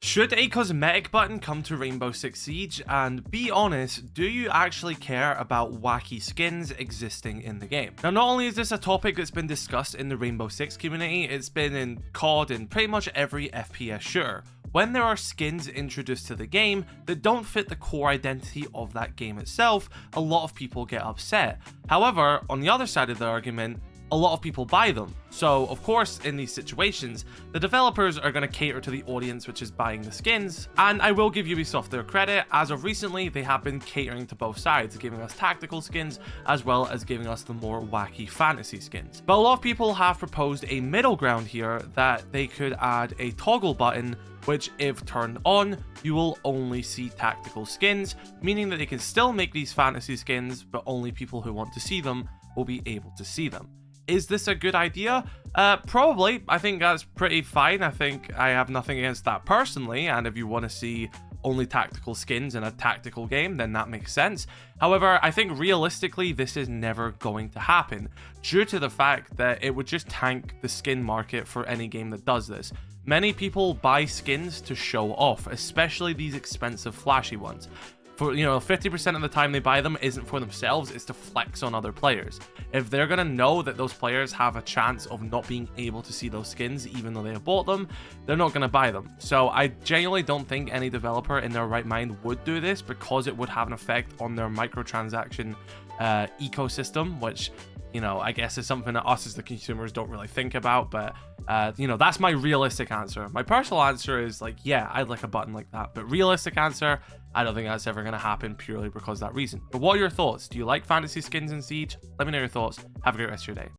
Should a cosmetic button come to Rainbow Six Siege? And be honest, do you actually care about wacky skins existing in the game? Now, not only is this a topic that's been discussed in the Rainbow Six community, it's been in COD and pretty much every FPS shooter. When there are skins introduced to the game that don't fit the core identity of that game itself, a lot of people get upset. However, on the other side of the argument, a lot of people buy them. So, of course, in these situations, the developers are going to cater to the audience which is buying the skins. And I will give Ubisoft their credit, as of recently, they have been catering to both sides, giving us tactical skins, as well as giving us the more wacky fantasy skins. But a lot of people have proposed a middle ground here that they could add a toggle button which, if turned on, you will only see tactical skins, meaning that they can still make these fantasy skins, but only people who want to see them will be able to see them. Is this a good idea? Probably. I think that's pretty fine. I think I have nothing against that personally, and if you want to see only tactical skins in a tactical game, then that makes sense. However, I think realistically, this is never going to happen, due to the fact that it would just tank the skin market for any game that does this. Many people buy skins to show off, especially these expensive flashy ones. For, 50% of the time they buy them isn't for themselves, it's to flex on other players. If they're going to know that those players have a chance of not being able to see those skins even though they have bought them, they're not going to buy them. So I genuinely don't think any developer in their right mind would do this, because it would have an effect on their microtransaction ecosystem, which, I guess is something that us as the consumers don't really think about. But that's my realistic answer. My personal answer is like, yeah, I'd like a button like that. But realistic answer, I don't think that's ever going to happen purely because of that reason. But what are your thoughts? Do you like fantasy skins in Siege? Let me know your thoughts. Have a great rest of your day.